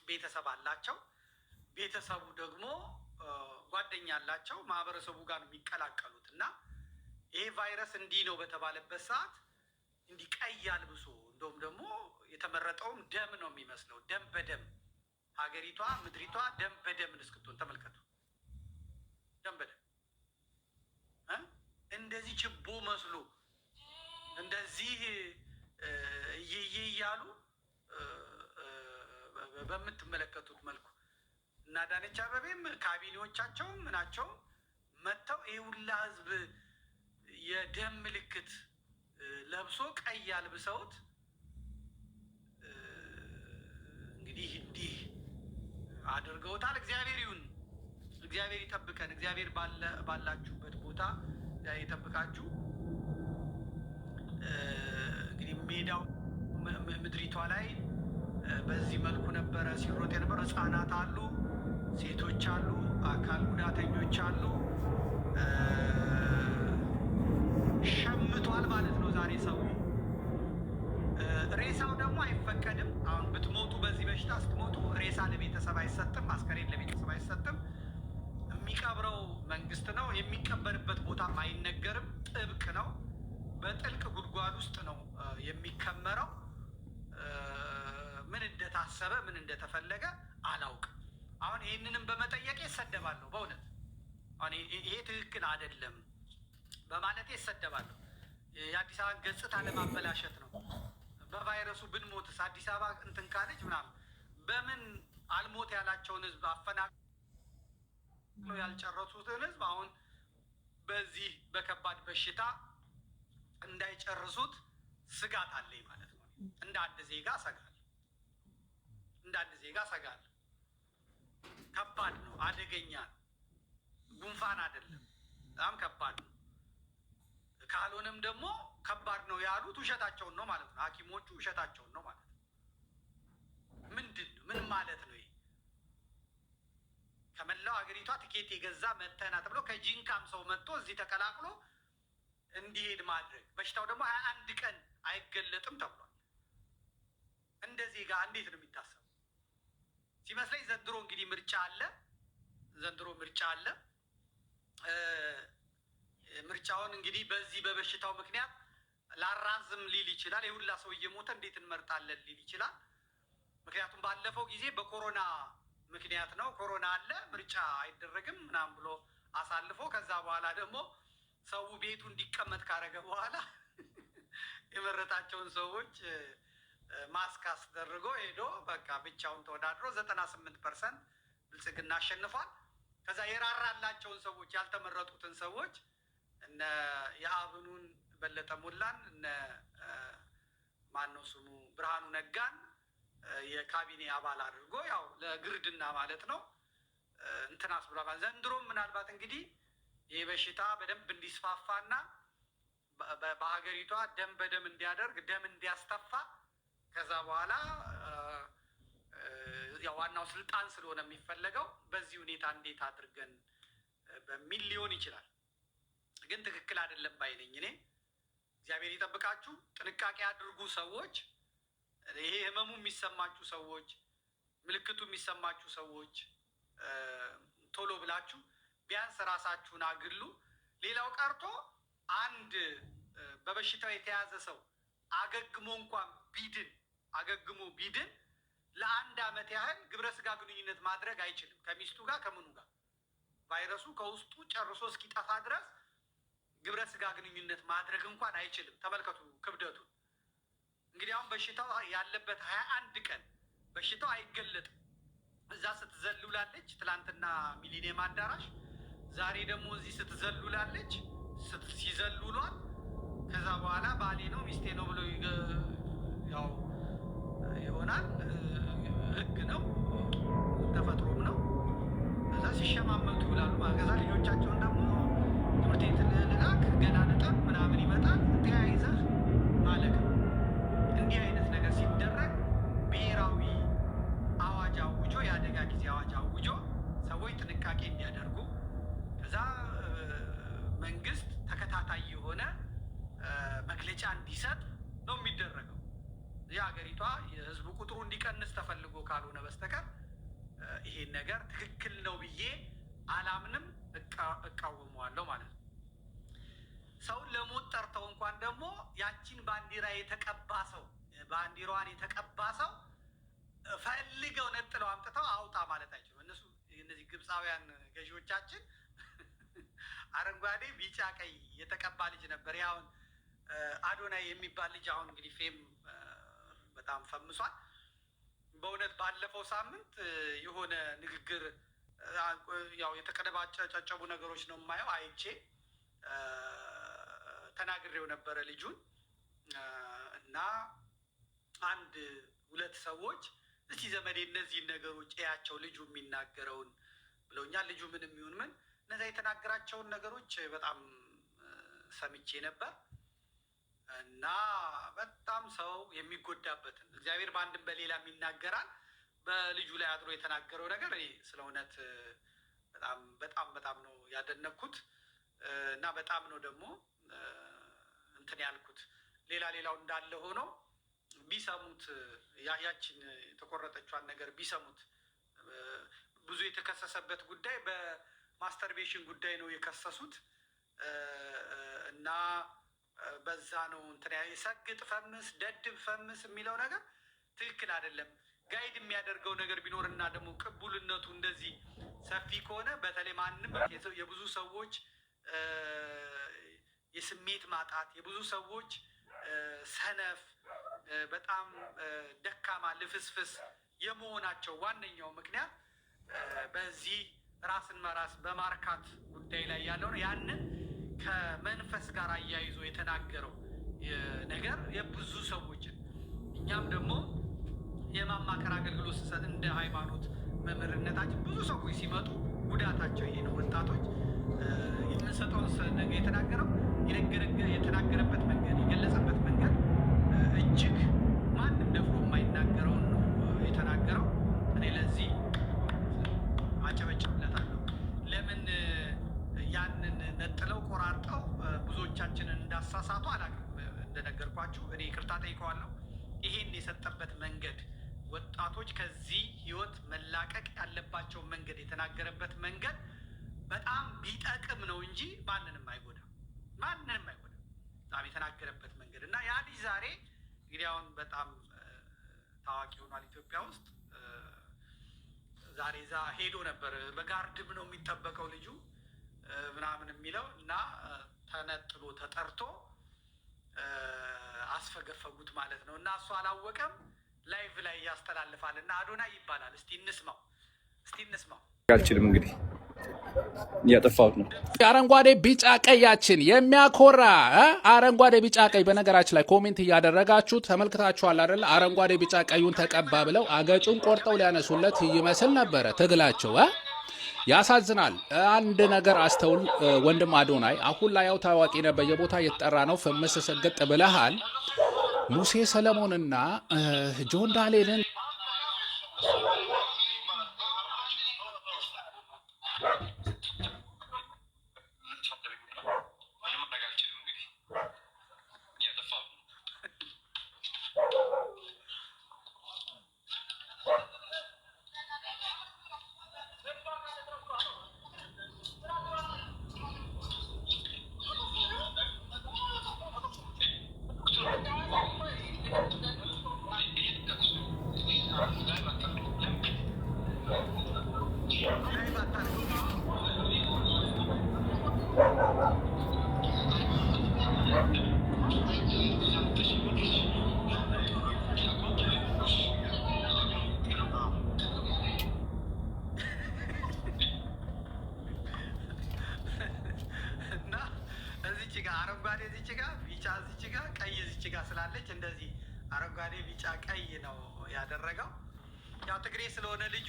ቤተሰብ አላቸው። ቤተሰቡ ደግሞ ጓደኛ አላቸው። ማህበረሰቡ ጋር ነው የሚቀላቀሉት እና ይሄ ቫይረስ እንዲህ ነው በተባለበት ሰዓት እንዲህ ቀይ አልብሶ እንደውም ደግሞ የተመረጠውም ደም ነው የሚመስለው። ደም በደም ሀገሪቷ ምድሪቷ ደም በደም እስክትሆን ተመልከቱ። ደም በደም እንደዚህ ችቦ መስሎ እንደዚህ እየየ እያሉ በምትመለከቱት መልኩ እና አዳነች አቤቤም ካቢኔዎቻቸውም ምናቸውም መጥተው ይህ ሁላ ህዝብ የደም ምልክት ለብሶ ቀይ አልብሰውት እንግዲህ እንዲህ አድርገውታል። እግዚአብሔር ይሁን፣ እግዚአብሔር ይጠብቀን። እግዚአብሔር ባላችሁበት ቦታ ይጠብቃችሁ። እንግዲህ ሜዳው ምድሪቷ ላይ በዚህ መልኩ ነበረ ሲሮጥ የነበረ። ህፃናት አሉ፣ ሴቶች አሉ፣ አካል ጉዳተኞች አሉ። ሸምቷል ማለት ነው ዛሬ ሰው። ሬሳው ደግሞ አይፈቀድም። አሁን ብትሞቱ በዚህ በሽታ ስትሞቱ ሬሳ ለቤተሰብ አይሰጥም፣ አስከሬን ለቤተሰብ አይሰጥም። የሚቀብረው መንግስት ነው። የሚቀበርበት ቦታም አይነገርም፣ ጥብቅ ነው። በጥልቅ ጉድጓድ ውስጥ ነው የሚከመረው። ምን እንደታሰበ ምን እንደተፈለገ አላውቅም። አሁን ይህንንም በመጠየቅ ይሰደባለሁ። በእውነት አሁን ይሄ ትክክል አይደለም በማለት ይሰደባለሁ። የአዲስ አበባን ገጽታ ለማበላሸት ነው። በቫይረሱ ብንሞትስ አዲስ አበባ እንትን ካለች ምናምን በምን አልሞት ያላቸውን ህዝብ አፈናቅለው ያልጨረሱትን ህዝብ አሁን በዚህ በከባድ በሽታ እንዳይጨርሱት ስጋት አለኝ ማለት ነው። እንደ አንድ ዜጋ ሰጋለሁ። እንደ አንድ ዜጋ ሰጋለሁ። ከባድ ነው፣ አደገኛ ነው። ጉንፋን አይደለም፣ በጣም ከባድ ነው። ካልሆነም ደግሞ ከባድ ነው ያሉት ውሸታቸውን ነው ማለት ነው። ሐኪሞቹ ውሸታቸውን ነው ማለት ነው። ምንድን ነው? ምን ማለት ነው? ይሄ ከመላው ሀገሪቷ ትኬት የገዛ መተና ተብሎ ከጂንካም ሰው መጥቶ እዚህ ተቀላቅሎ እንዲሄድ ማድረግ። በሽታው ደግሞ 21 ቀን አይገለጥም ተብሏል። እንደዚህ ጋር እንዴት ነው የሚታሰበው? ሲመስለኝ ዘንድሮ እንግዲህ ምርጫ አለ። ዘንድሮ ምርጫ አለ። ምርጫውን እንግዲህ በዚህ በበሽታው ምክንያት ላራዝም ሊል ይችላል። የሁላ ሰው እየሞተ እንዴት እንመርጣለን ሊል ይችላል። ምክንያቱም ባለፈው ጊዜ በኮሮና ምክንያት ነው፣ ኮሮና አለ ምርጫ አይደረግም ምናምን ብሎ አሳልፎ ከዛ በኋላ ደግሞ ሰው ቤቱ እንዲቀመጥ ካረገ በኋላ የመረጣቸውን ሰዎች ማስክ አስደርጎ ሄዶ በቃ ብቻውን ተወዳድሮ 98% ብልጽግና አሸንፏል። ከዛ የራራላቸውን ሰዎች ያልተመረጡትን ሰዎች እነ የአብኑን በለጠ ሞላን እነ ማነው ስሙ ብርሃኑ ነጋን የካቢኔ አባል አድርጎ ያው ለግርድና ማለት ነው እንትን አስብሏል። ዘንድሮም ምናልባት እንግዲህ ይህ በሽታ በደንብ እንዲስፋፋና በሀገሪቷ ደም በደም እንዲያደርግ ደም እንዲያስተፋ ከዛ በኋላ ያው ዋናው ስልጣን ስለሆነ የሚፈለገው በዚህ ሁኔታ እንዴት አድርገን በሚል ሊሆን ይችላል። ግን ትክክል አይደለም ባይነኝ እኔ። እግዚአብሔር ይጠብቃችሁ። ጥንቃቄ አድርጉ ሰዎች። ይሄ ህመሙ የሚሰማችሁ ሰዎች፣ ምልክቱ የሚሰማችሁ ሰዎች ቶሎ ብላችሁ ቢያንስ ራሳችሁን አግሉ። ሌላው ቀርቶ አንድ በበሽታው የተያዘ ሰው አገግሞ እንኳን ቢድን ለአንድ ዓመት ያህል ግብረ ስጋ ግንኙነት ማድረግ አይችልም ከሚስቱ ጋር ከምኑ ጋር ቫይረሱ ከውስጡ ጨርሶ እስኪጠፋ ድረስ ግብረ ስጋ ግንኙነት ማድረግ እንኳን አይችልም። ተመልከቱ ክብደቱ። እንግዲህ አሁን በሽታው ያለበት 21 ቀን በሽታው አይገለጥም። እዛ ስትዘሉላለች፣ ትላንትና ሚሊኒየም አዳራሽ፣ ዛሬ ደግሞ እዚህ ስትዘሉላለች፣ ሲዘሉሏል። ከዛ በኋላ ባሌ ነው ሚስቴ ነው ብሎ ያው ይሆናል። ህግ ነው ተፈጥሮም ነው። እዛ ሲሸማመቱ ይውላሉ። ከዛ ልጆቻቸውን ደግሞ ትምህርት ቤት ልላክ ገና ነጠብ ምናምን ይመጣል። ተያይዘህ ማለቅ ነው። እንዲህ አይነት ነገር ሲደረግ ብሔራዊ አዋጅ አውጆ የአደጋ ጊዜ አዋጅ አውጆ ሰዎች ጥንቃቄ እንዲያደርጉ ከዛ መንግስት ተከታታይ የሆነ መግለጫ እንዲሰጥ ነው የሚደረገው። የሀገሪቷ የህዝቡ ቁጥሩ እንዲቀንስ ተፈልጎ ካልሆነ በስተቀር ይሄን ነገር ትክክል ነው ብዬ አላምንም፣ እቃወመዋለሁ ማለት ነው። ሰውን ለሞት ጠርተው እንኳን ደግሞ ያቺን ባንዲራ የተቀባ ሰው ባንዲራዋን የተቀባ ሰው ፈልገው ነጥለው አምጥተው አውጣ ማለት አይችሉም። እነዚህ ግብፃውያን ገዢዎቻችን አረንጓዴ ቢጫ ቀይ የተቀባ ልጅ ነበር። ያውን አዶናይ የሚባል ልጅ አሁን እንግዲህ ፌም በጣም ፈምሷል። በእውነት ባለፈው ሳምንት የሆነ ንግግር ያው የተቀነባጨቡ ነገሮች ነው የማየው፣ አይቼ ተናግሬው ነበረ ልጁን እና አንድ ሁለት ሰዎች እስቲ ዘመዴ እነዚህን ነገሮች እያቸው ልጁ የሚናገረውን ብለውኛል። ልጁ ምን የሚሆን ምን እነዚያ የተናገራቸውን ነገሮች በጣም ሰምቼ ነበር እና በጣም ሰው የሚጎዳበትን እግዚአብሔር በአንድም በሌላም ይናገራል። በልጁ ላይ አድሮ የተናገረው ነገር እኔ ስለ እውነት በጣም ነው ያደነኩት እና በጣም ነው ደግሞ እንትን ያልኩት። ሌላው እንዳለ ሆኖ ቢሰሙት ያችን የተቆረጠችዋን ነገር ቢሰሙት። ብዙ የተከሰሰበት ጉዳይ በማስተርቤሽን ጉዳይ ነው የከሰሱት እና በዛ ነው እንትን ሰግጥ ፈምስ ደድብ ፈምስ የሚለው ነገር ትክክል አይደለም። ጋይድ የሚያደርገው ነገር ቢኖርና ደግሞ ቅቡልነቱ እንደዚህ ሰፊ ከሆነ በተለይ ማንም የብዙ ሰዎች የስሜት ማጣት የብዙ ሰዎች ሰነፍ በጣም ደካማ ልፍስፍስ የመሆናቸው ዋነኛው ምክንያት በዚህ ራስን መራስ በማርካት ጉዳይ ላይ ያለው ነው። ያንን ከመንፈስ ጋር አያይዞ የተናገረው ነገር የብዙ ሰዎችን እኛም ደግሞ የማማከር አገልግሎት ስሰጥ እንደ ሃይማኖት መምህርነታችን ብዙ ሰዎች ሲመጡ ጉዳታቸው ይሄ ነው። ወጣቶች የምንሰጠውን ነገር የተናገረበት መንገድ የገለጸበት መንገድ እጅግ ማንም ደፍሮ የማይናገረውን ነው የተናገረው። እኔ ለዚህ አጨበጭብለታለሁ። ለምን ያንን ነጥለው ቆራርጠው ብዙዎቻችንን እንዳሳሳቱ አላውቅም። እንደነገርኳችሁ እኔ ይቅርታ ጠይቀዋለሁ። ይሄን የሰጠበት መንገድ ወጣቶች ከዚህ ህይወት መላቀቅ ያለባቸውን መንገድ የተናገረበት መንገድ በጣም ቢጠቅም ነው እንጂ ማንንም አይጎዳም። በጣም የተናገረበት መንገድ እና ያ ልጅ ዛሬ እንግዲህ አሁን በጣም ታዋቂ ሆኗል ኢትዮጵያ ውስጥ። ዛሬ እዛ ሄዶ ነበር። በጋርድም ነው የሚጠበቀው ልጁ ምናምን የሚለው እና ተነጥሎ ተጠርቶ አስፈገፈጉት ማለት ነው። እና እሱ አላወቀም። ላይቭ ላይ ያስተላልፋል እና አዶናይ ይባላል። እስቲ እንስማው። አልችልም እንግዲህ እያጠፋሁት ነው። አረንጓዴ ቢጫ ቀያችን የሚያኮራ አረንጓዴ ቢጫ ቀይ። በነገራችን ላይ ኮሜንት እያደረጋችሁ ተመልክታችኋል አይደለ? አረንጓዴ ቢጫ ቀዩን ተቀባ ብለው አገጩን ቆርጠው ሊያነሱለት ይመስል ነበረ ትግላቸው። ያሳዝናል። አንድ ነገር አስተውል ወንድም አዶናይ። አሁን ላይ ያው ታዋቂ ነህ፣ በየቦታ እየተጠራ ነው። ፍምስ ስግጥ ብለሃል። ሙሴ ሰለሞንና ጆን ዳንኤልን አረንጓዴ እዚች ጋ ቢጫ እዚች ጋ ቀይ እዚች ጋ ስላለች እንደዚህ አረንጓዴ ቢጫ ቀይ ነው ያደረገው። ያው ትግሬ ስለሆነ ልጁ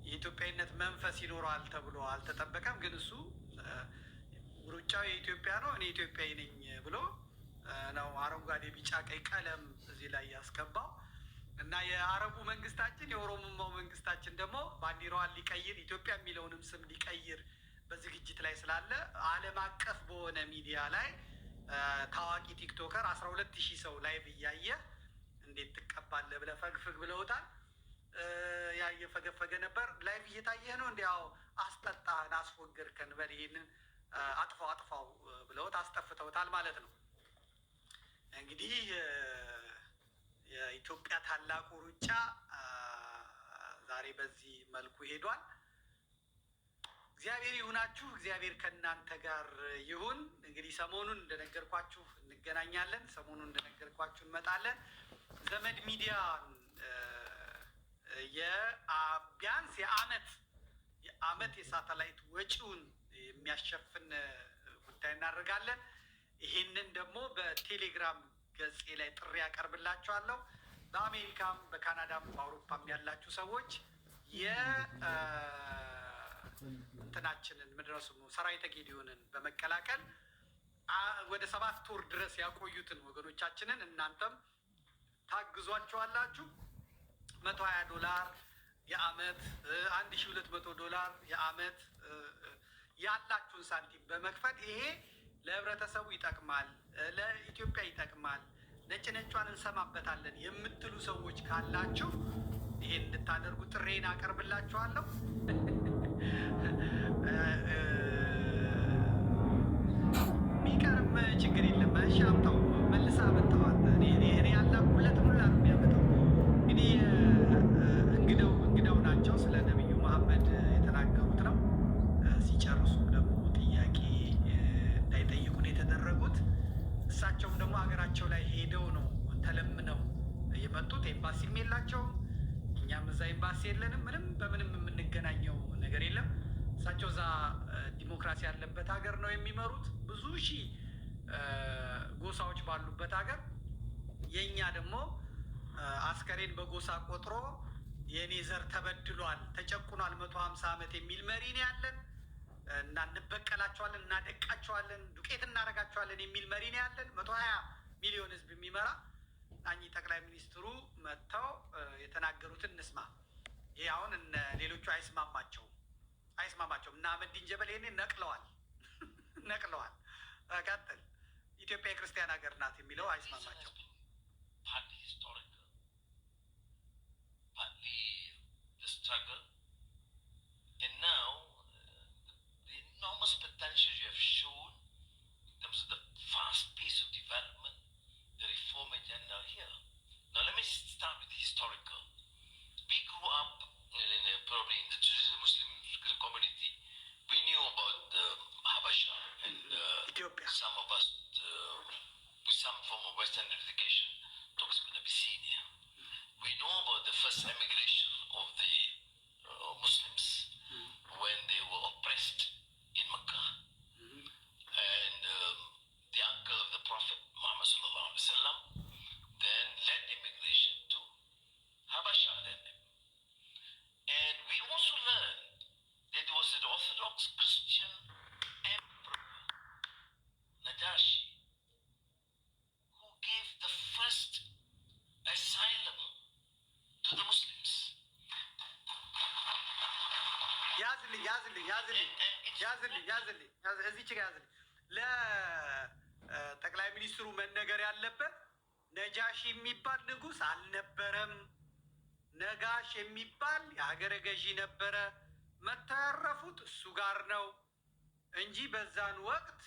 የኢትዮጵያዊነት መንፈስ ይኖረዋል ተብሎ አልተጠበቀም። ግን እሱ ሩጫው የኢትዮጵያ ነው እኔ ኢትዮጵያዊ ነኝ ብሎ ነው አረንጓዴ ቢጫ ቀይ ቀለም እዚህ ላይ ያስገባው እና የአረቡ መንግስታችን የኦሮሞማው መንግስታችን ደግሞ ባንዲራዋን ሊቀይር ኢትዮጵያ የሚለውንም ስም ሊቀይር በዝግጅት ላይ ስላለ ዓለም አቀፍ በሆነ ሚዲያ ላይ ታዋቂ ቲክቶከር 12,000 ሰው ላይቭ እያየ እንዴት ትቀባለህ ብለህ ፈግፍግ ብለውታል። ያ እየፈገፈገ ነበር። ላይቭ እየታየህ ነው እንዲያው አስጠጣህን፣ አስወገድከን፣ በል ይሄንን አጥፋው ብለውት አስጠፍተውታል ማለት ነው። እንግዲህ የኢትዮጵያ ታላቁ ሩጫ ዛሬ በዚህ መልኩ ሄዷል። እግዚአብሔር ይሁናችሁ፣ እግዚአብሔር ከእናንተ ጋር ይሁን። እንግዲህ ሰሞኑን እንደነገርኳችሁ እንገናኛለን፣ ሰሞኑን እንደነገርኳችሁ እንመጣለን። ዘመድ ሚዲያ ቢያንስ የአመት የሳተላይት ወጪውን የሚያሸፍን ጉዳይ እናደርጋለን። ይሄንን ደግሞ በቴሌግራም ገጼ ላይ ጥሪ ያቀርብላችኋለሁ። በአሜሪካም በካናዳም በአውሮፓም ያላችሁ ሰዎች እንትናችንን ምድረሱ ሰራዊተ ጌዲዮንን በመቀላቀል ወደ 7 ወር ድረስ ያቆዩትን ወገኖቻችንን እናንተም ታግዟቸዋላችሁ። $120 የአመት $1,200 የአመት ያላችሁን ሳንቲም በመክፈት ይሄ ለህብረተሰቡ ይጠቅማል፣ ለኢትዮጵያ ይጠቅማል፣ ነጭ ነጯን እንሰማበታለን የምትሉ ሰዎች ካላችሁ ይሄን እንድታደርጉ ጥሬን አቀርብላችኋለሁ። ሚቀርም ችግር የለም። እሺ አምጣው፣ መልሳ አመጣዋል። እኔ ያላኩለት ሁላ ነው የሚያመጣው። እንግዲህ እንግዳው ናቸው ስለ ነቢዩ መሐመድ የተናገሩት ነው። ሲጨርሱም ደግሞ ጥያቄ እንዳይጠይቁን የተደረጉት እሳቸውም ደግሞ ሀገራቸው ላይ ሄደው ነው ተለምነው የመጡት። ኤምባሲም የላቸውም፣ እኛም እዛ ኤምባሲ የለንም። በምንም የምንገናኘው ነገር የለም። እሳቸው እዛ ዲሞክራሲ ያለበት ሀገር ነው የሚመሩት፣ ብዙ ሺህ ጎሳዎች ባሉበት ሀገር። የእኛ ደግሞ አስከሬን በጎሳ ቆጥሮ የእኔ ዘር ተበድሏል፣ ተጨቁኗል 150 ዓመት የሚል መሪ ነው ያለን እና እንበቀላቸዋለን፣ እናደቃቸዋለን፣ ዱቄት እናደርጋቸዋለን የሚል መሪ ነው ያለን። 120 ሚሊዮን ህዝብ የሚመራ እኚህ ጠቅላይ ሚኒስትሩ መጥተው የተናገሩትን እንስማ። ይህ አሁን ሌሎቹ አይስማማቸውም። እና አህመዲን ጀበል ይሄንን ነቅለዋል። ቀጥል። ኢትዮጵያ የክርስቲያን ሀገር ናት የሚለው አይስማማቸውም። Now let me start with the historical. We grew up probably in the traditional Muslim community. We knew about Habasha and Ethiopia. Some of us with some form of Western education talks about Abyssinia. We know about the first emigration of the Muslims when they were oppressed in Mecca. And the uncle of the Prophet Muhammad sallallahu alaihi wasallam then led immigration to Habasha then. And we also learned that there was an Orthodox Christian emperor, Najashi, who gave ያዝልኝ እዚች ጋር ያዝልኝ። ለጠቅላይ ሚኒስትሩ መነገር ያለበት ነጃሺ የሚባል ንጉሥ አልነበረም። ነጋሽ የሚባል የሀገረ ገዢ ነበረ። መተው ያረፉት እሱ ጋር ነው እንጂ በዛን ወቅት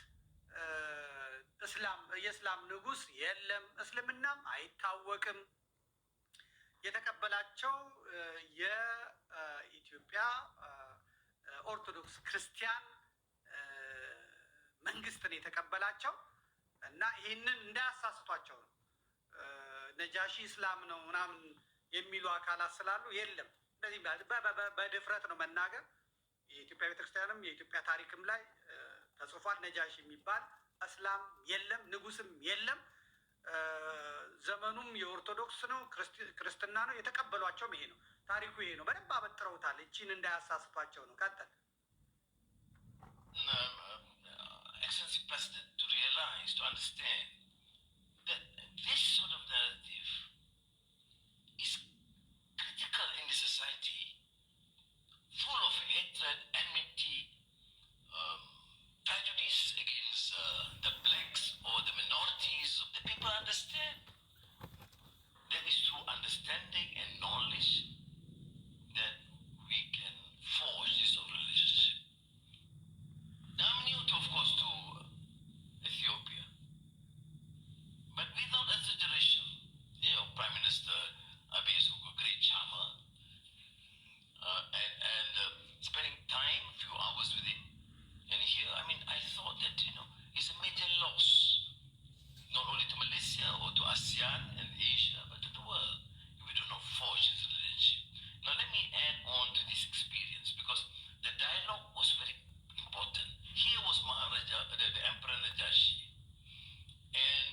የእስላም ንጉሥ የለም። እስልምናም አይታወቅም። የተቀበላቸው የኢትዮጵያ ኦርቶዶክስ ክርስቲያን መንግስትን የተቀበላቸው እና ይህንን እንዳያሳስቷቸው ነው። ነጃሺ እስላም ነው ምናምን የሚሉ አካላት ስላሉ የለም። እንደዚህ በድፍረት ነው መናገር። የኢትዮጵያ ቤተክርስቲያንም የኢትዮጵያ ታሪክም ላይ ተጽፏል። ነጃሺ የሚባል እስላም የለም፣ ንጉስም የለም። ዘመኑም የኦርቶዶክስ ነው፣ ክርስትና ነው። የተቀበሏቸውም ይሄ ነው። ታሪኩ ይሄ ነው። በደንብ አበጥረውታል። እቺን እንዳያሳስቷቸው ነው። ቀጥል። Excellency President, to realize, to understand that this sort of narrative is critical in the society, full of hatred, enmity, prejudice against the blacks or the minorities. The people understand. That is through understanding and knowledge that we can forge this sort of relationship. Now, I'm new, of course, to Ethiopia. But without exaggeration, Prime Minister Abiy is a great charmer. And spending time, a few hours with him. And here, I thought that, it's a major loss. Not only to Malaysia or to ASEAN and Asia, but to the world. If we do not forge this relationship. Now, let me add on to this experience because the dialogue was very important. Here was Maharaja, the Emperor Najashi, and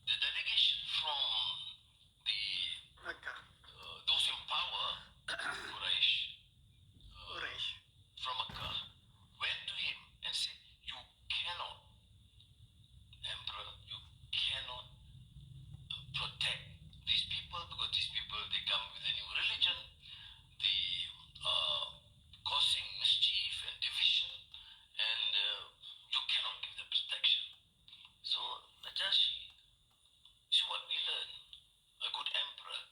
the delegation from those in power, Quraysh, from Makkah, went to him and said, "You cannot, Emperor, you cannot protect these people because these people they come with a new religion, they causing mischief and division." And you cannot give them protection. So, Najashi, see what we learn. A good emperor,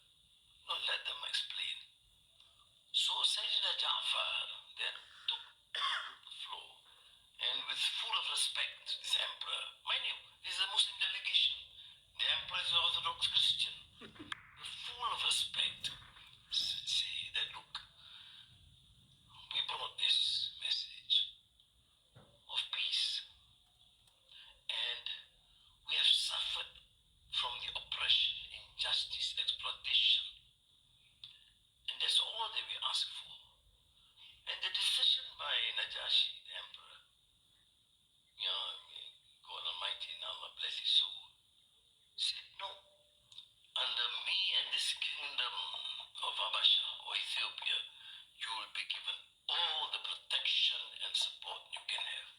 not let them explain. So, Sayyidina Ja'far then took the floor and with full of respect to this emperor, mind you, this is a Muslim delegation. The emperor is an Orthodox Christian. With full of respect, say that, look, we brought this message of peace, and we have suffered from the oppression, injustice, exploitation, and that's all that we ask for. And the decision by Najashi, the emperor, God Almighty and Allah bless his soul, said, "No, under me and this kingdom of Habasha or Ethiopia, you will be given all the protection and support you can have."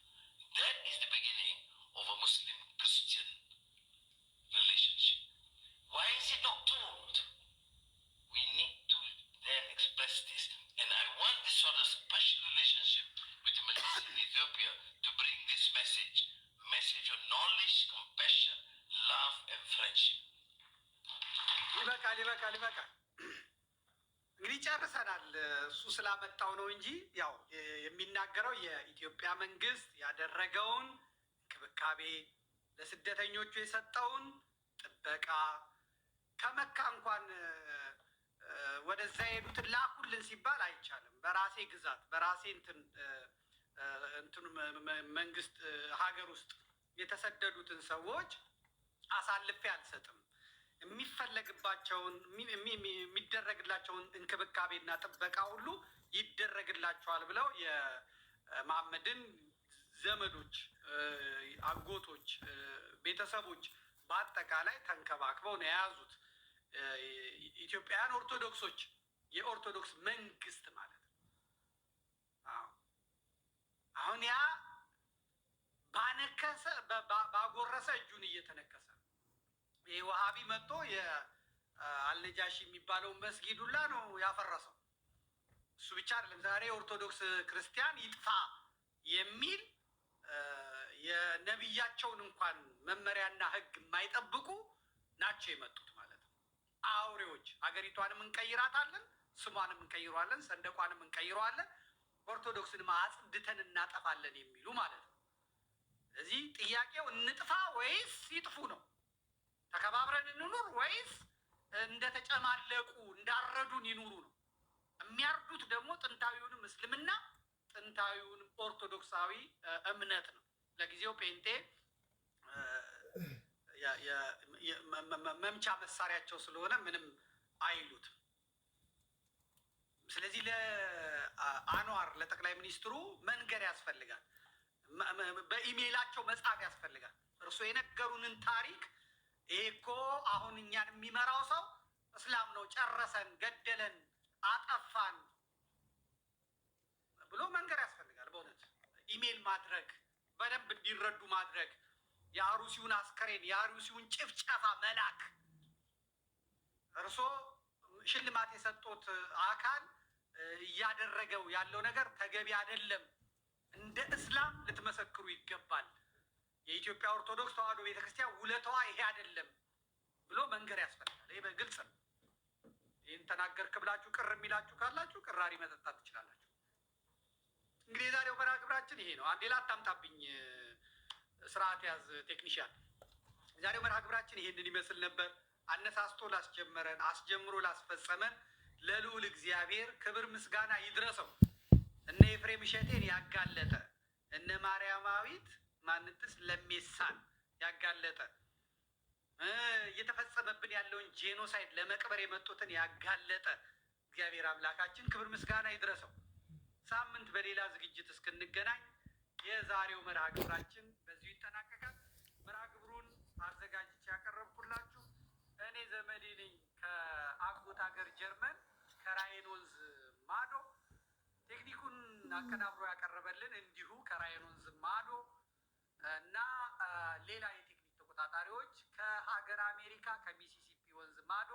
That is the beginning of a Muslim-Christian relationship. Why is it not told? We need to then express this. And I want this sort of special relationship with the Malaysian and Ethiopia to bring this message of knowledge, compassion, love, and friendship. ይበቃል። እንግዲህ ጨርሰናል። እሱ ስላመጣው ነው እንጂ ያው የሚናገረው የኢትዮጵያ መንግስት ያደረገውን እንክብካቤ፣ ለስደተኞቹ የሰጠውን ጥበቃ፣ ከመካ እንኳን ወደዛ የሄዱትን ላኩልን ሲባል አይቻልም። በራሴ ግዛት በራሴ እንትን መንግስት ሀገር ውስጥ የተሰደዱትን ሰዎች አሳልፌ አልሰጥም፣ የሚፈለግባቸውን የሚደረግላቸውን እንክብካቤና ጥበቃ ሁሉ ይደረግላቸዋል ብለው የመሐመድን ዘመዶች፣ አጎቶች፣ ቤተሰቦች በአጠቃላይ ተንከባክበው ነው የያዙት። ኢትዮጵያውያን ኦርቶዶክሶች፣ የኦርቶዶክስ መንግስት ማለት ነው። አሁን ያ ባነከሰ ባጎረሰ እጁን እየተነከሰ ይህ ወሃቢ መጥቶ የአልነጃሺ የሚባለውን መስጊድ ሁላ ነው ያፈረሰው። እሱ ብቻ አይደለም። ዛሬ ኦርቶዶክስ ክርስቲያን ይጥፋ የሚል የነቢያቸውን እንኳን መመሪያና ሕግ የማይጠብቁ ናቸው የመጡት ማለት ነው። አውሬዎች። ሀገሪቷንም እንቀይራታለን፣ ስሟንም እንቀይረዋለን፣ ሰንደቋንም እንቀይረዋለን፣ ኦርቶዶክስን አጽድተን እናጠፋለን የሚሉ ማለት ነው። ስለዚህ ጥያቄው እንጥፋ ወይስ ይጥፉ ነው? ተከባብረን እንኑር ወይስ እንደተጨማለቁ እንዳረዱን ይኑሩ ነው? የሚያርዱት ደግሞ ጥንታዊውንም እስልምና ጥንታዊውንም ኦርቶዶክሳዊ እምነት ነው። ለጊዜው ፔንቴ መምቻ መሳሪያቸው ስለሆነ ምንም አይሉትም። ስለዚህ ለአንዋር ለጠቅላይ ሚኒስትሩ መንገር ያስፈልጋል፣ በኢሜይላቸው መጻፍ ያስፈልጋል። እርስዎ የነገሩንን ታሪክ ይሄ እኮ አሁን እኛን የሚመራው ሰው እስላም ነው፣ ጨረሰን፣ ገደለን፣ አጠፋን ብሎ መንገር ያስፈልጋል። በእውነት ኢሜይል ማድረግ፣ በደንብ እንዲረዱ ማድረግ፣ የአሩሲውን አስከሬን የአሩሲውን ጭፍጨፋ መላክ። እርስዎ ሽልማት የሰጡት አካል እያደረገው ያለው ነገር ተገቢ አይደለም፣ እንደ እስላም ልትመሰክሩ ይገባል። የኢትዮጵያ ኦርቶዶክስ ተዋሕዶ ቤተክርስቲያን ውለታዋ ይሄ አይደለም ብሎ መንገር ያስፈልጋል። ይሄ በግልጽ ነው። ይህን ተናገርክ ብላችሁ ቅር የሚላችሁ ካላችሁ ቅራሪ መጠጣት ትችላላችሁ። እንግዲህ የዛሬው መርሃ ግብራችን ይሄ ነው። አንዴ ላታምጣብኝ ስርዓት ያዝ ቴክኒሽያን። የዛሬው መርሃ ግብራችን ይሄንን ይመስል ነበር። አነሳስቶ ላስጀመረን አስጀምሮ ላስፈጸመን ለልዑል እግዚአብሔር ክብር ምስጋና ይድረሰው። እነ ኤፍሬም እሸቴን ያጋለጠ እነ ማርያማዊት ማንትስ ለሜሳን ያጋለጠ እየተፈጸመብን ያለውን ጄኖሳይድ ለመቅበር የመጡትን ያጋለጠ እግዚአብሔር አምላካችን ክብር ምስጋና ይድረሰው። ሳምንት በሌላ ዝግጅት እስክንገናኝ የዛሬው መርሃ ግብራችን በዚሁ ይጠናቀቃል። መርሃ ግብሩን አዘጋጅቼ ያቀረብኩላችሁ እኔ ዘመዴ ነኝ ከአጎት ሀገር ጀርመን ከራይን ወንዝ ማዶ። ቴክኒኩን አቀናብሮ ያቀረበልን እንዲሁ ከራይን ወንዝ ማዶ እና ሌላ የቴክኒክ ተቆጣጣሪዎች ከሀገር አሜሪካ ከሚሲሲፒ ወንዝ ማዶ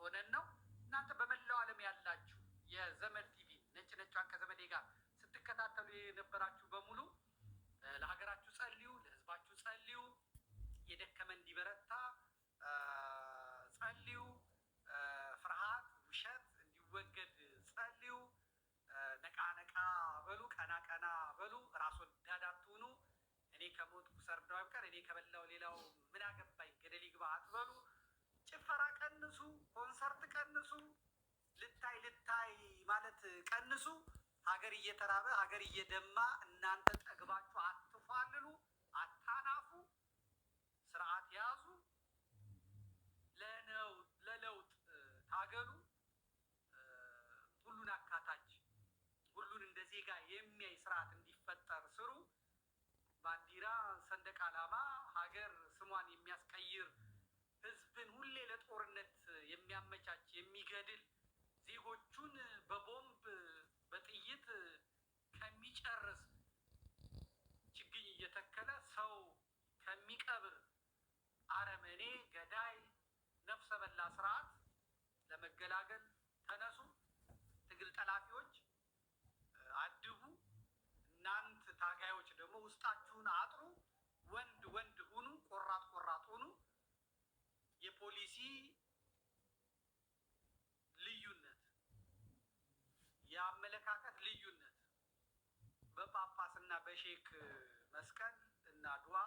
ሆነን ነው። እናንተ በመላው ዓለም ያላችሁ የዘመድ ቲቪ ነጭ ነጯን ከዘመዴ ጋር ስትከታተሉ የነበራችሁ በሙሉ ለሀገራችሁ ጸልዩ፣ ለሕዝባችሁ ጸልዩ፣ የደከመ እንዲበረታ ጸልዩ፣ ፍርሃት፣ ውሸት እንዲወገድ ጸልዩ። ነቃ ነቃ በሉ፣ ቀና ቀና በሉ፣ ራስ ወዳድ አትሁኑ። እኔ ከሞትኩ ሰርዶ አይብቀር፣ እኔ ከበላው ሌላው ምን አገባኝ ገደል ይግባ አትበሉ። ጭፈራ ቀንሱ፣ ኮንሰርት ቀንሱ፣ ልታይ ማለት ቀንሱ። ሀገር እየተራበ ሀገር እየደማ እናንተ ጠግባችሁ አትፏልሉ፣ አታናፉ፣ ስርዓት ያዙ፣ ለለውጥ ታገሉ። ሁሉን አካታች ሁሉን እንደ ዜጋ የሚያይ ስርዓት እንዲፈጠር ስሩ። ባንዲራ፣ ሰንደቅ ዓላማ ሀገር ስሟን የሚያስቀይር ህዝብን ሁሌ ለጦርነት የሚያመቻች የሚገድል ዜጎቹን በቦምብ በጥይት ከሚጨርስ ችግኝ እየተከለ ሰው ከሚቀብር አረመኔ ገዳይ ነፍሰ በላ ስርዓት ለመገላገል ተነሱ። ትግል ጠላፊዎች አድቡ። እናንት ታጋዮች ደግሞ ውስጣችሁን አጥሩ። ወንድ ወንድ ሁኑ፣ ቆራጥ ቆራጥ ሁኑ። የፖሊሲ ልዩነት፣ የአመለካከት ልዩነት በጳጳስና በሼክ መስቀል እና ዱዓ